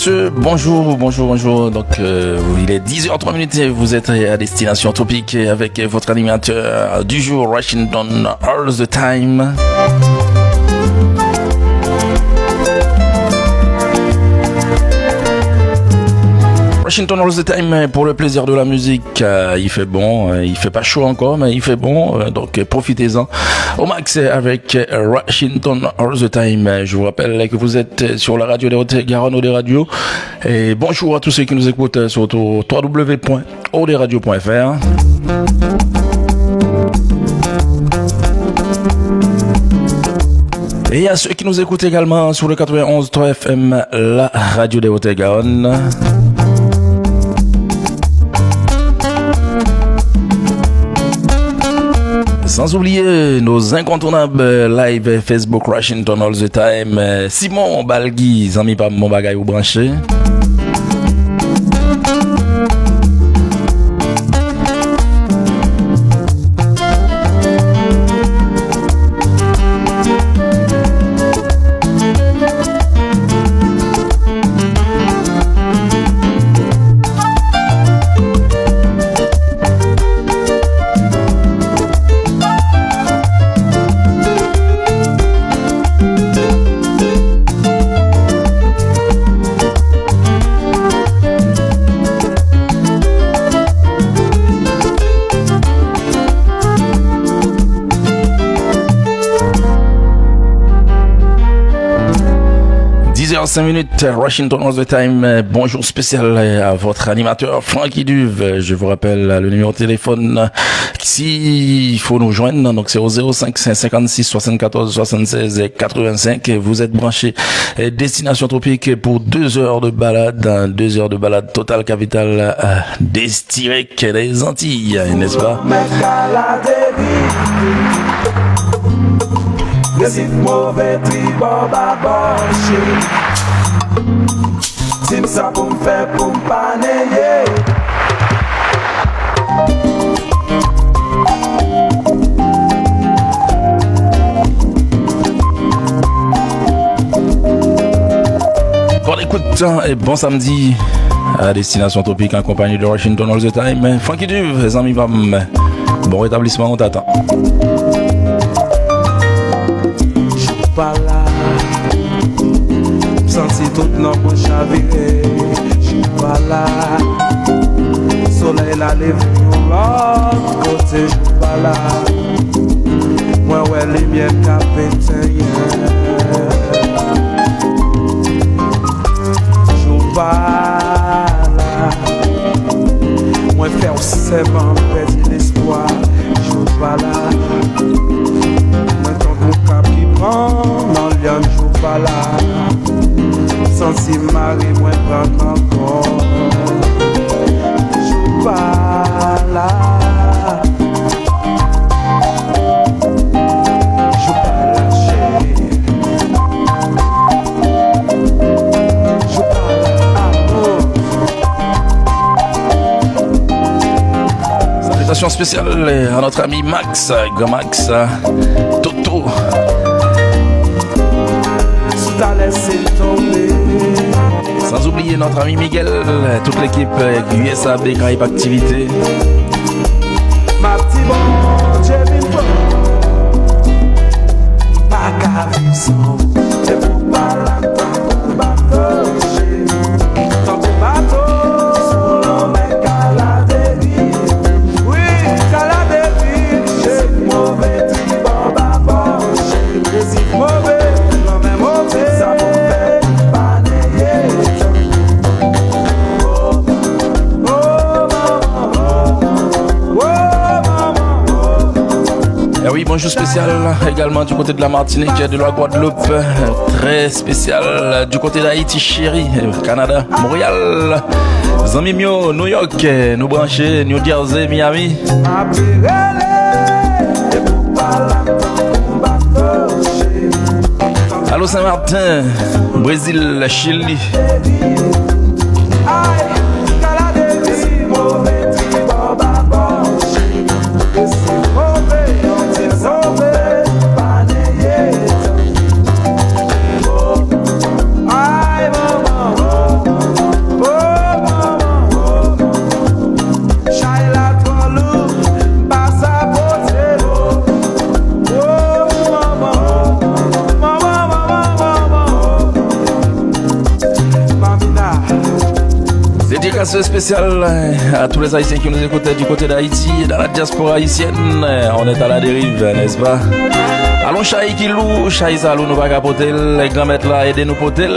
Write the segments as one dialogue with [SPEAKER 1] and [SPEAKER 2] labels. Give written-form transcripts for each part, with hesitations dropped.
[SPEAKER 1] messieurs, bonjour. Donc, il est 10h03 et vous êtes à Destination Tropique avec votre animateur du jour, Washington All the Time. Washington All the Time pour le plaisir de la musique. Il fait bon, il fait pas chaud encore, mais il fait bon, donc profitez-en au max avec Washington All the Time. Je vous rappelle que vous êtes sur la radio des Hautes-Garonne, Odé Radio, et bonjour à tous ceux qui nous écoutent sur www.oderadio.fr. Et à ceux qui nous écoutent également sur le 91.3 FM, la radio des Hautes-Garonne. Sans oublier nos incontournables live Facebook Washington All the Time. Simon Balgui, zami pa mon bagay ou branché. h 5 minutes, Washington All the Time. Bonjour spécial à votre animateur Frankie Duve. Je vous rappelle le numéro de téléphone s'il faut nous joindre. Donc c'est au 05 56 74 76 85. Vous êtes branchés Destination Tropique pour 2 heures de balade. 2 heures de balade totale capitale d'Estiric des Antilles, n'est-ce pas?
[SPEAKER 2] Récif mauvais tribord baboché. Sim ça pour me faire pour me panayer.
[SPEAKER 1] Bon écoute et bon samedi à Destination Tropique en compagnie de Washington All the Time. Frankie Duve, les amis, bon rétablissement, on t'attend.
[SPEAKER 2] Pas là, senti tout non pour chavirer. J'suis pas là, soleil la lève de l'autre côté. J'suis pas là, moi ouais les miens capitaine. J'suis pas là, moi faire seulement perdre l'espoir. J'suis pas là. Non, lion joue pas là. Sans si mari, moi prends encore. Joue pas là. Joue pas là, chérie. Joue pas là, amour.
[SPEAKER 1] Salutations spéciales à notre ami Max, grand Max, Toto. Sans oublier notre ami Miguel, toute l'équipe USAB Caraïbes Activité.
[SPEAKER 2] Ma petite bon, j'ai mis pas qu'à vivre sans. C'est pour pas l'entendre pour bateau. Tant de bateaux sur l'eau, mais qu'à la dérive. Oui, qu'à la dérive. J'ai mauvais tribord baboché. Récif mauvais, non mais mauvais. Ça m'en fait panayer.
[SPEAKER 1] Et oui, bonjour spécial également du côté de la Martinique, de la Guadeloupe, très spécial du côté d'Haïti, chérie, Canada, Montréal, Zamimio, New York, nous brancher, New Jersey, Miami. Allô Saint-Martin, Brésil, Chili. spécial à tous les Haïtiens qui nous écoutent du côté d'Haïti et dans la diaspora haïtienne. On est à la dérive, n'est-ce pas? Allons, Chaï qui loue, Chaï Zalou nous va capoter, les grands maîtres là, aidez-nous poter.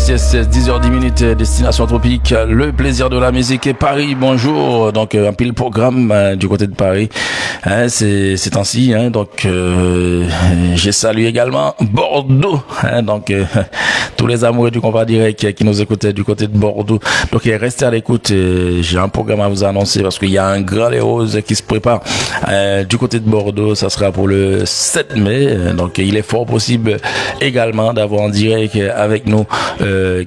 [SPEAKER 1] Yes, 10h10, destination tropique, le plaisir de la musique et Paris, bonjour. Donc un pile programme du côté de Paris, c'est temps-ci, donc j'ai salué également Bordeaux, donc tous les amoureux du combat direct qui nous écoutaient du côté de Bordeaux. Donc restez à l'écoute, j'ai un programme à vous annoncer parce qu'il y a un grand Les Roses qui se prépare du côté de Bordeaux, ça sera pour le 7 mai, donc il est fort possible également d'avoir en direct avec nous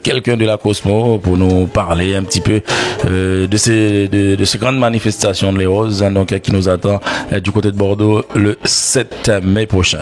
[SPEAKER 1] quelqu'un de la Cosmo pour nous parler un petit peu de ces grandes manifestations de Les Roses, donc qui nous attend du côté de Bordeaux le 7 mai prochain.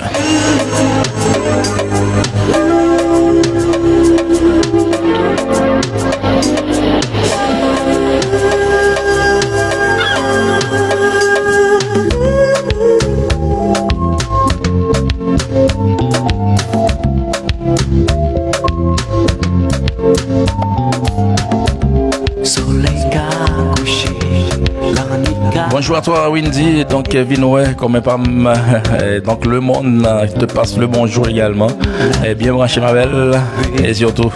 [SPEAKER 1] Bonjour à toi Windy, donc Vinoué, comme pas donc le monde te passe le bonjour également. Et bien branché ma belle, et surtout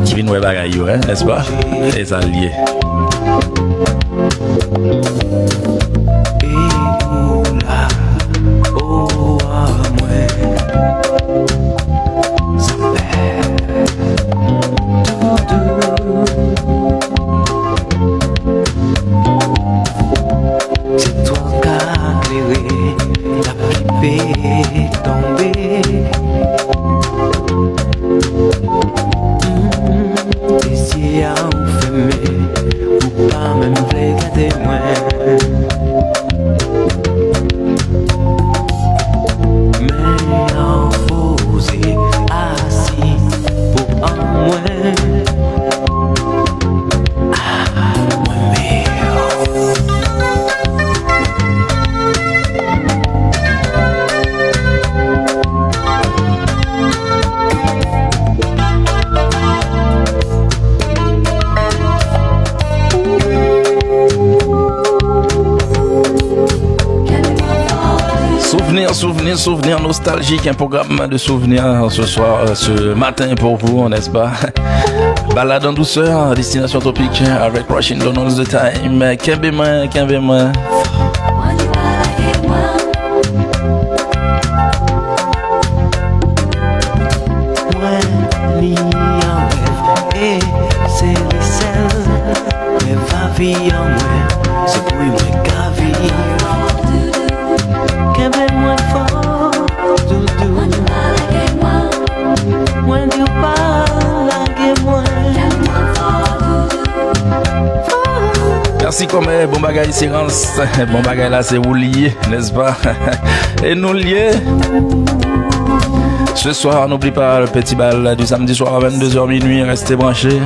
[SPEAKER 1] Vinoué Bagayou, n'est-ce pas? Les alliés. Souvenir nostalgique, un programme de souvenirs ce soir, ce matin pour vous, n'est-ce pas? Balade en douceur, destination tropique avec Rushing Down All the Time. Kembe-moi. Merci comme bon bagay séance, bon bagay là c'est vous lié, n'est-ce pas? Et nous liés. Ce soir, n'oublie pas le petit bal du samedi soir à 22h minuit, restez branchés.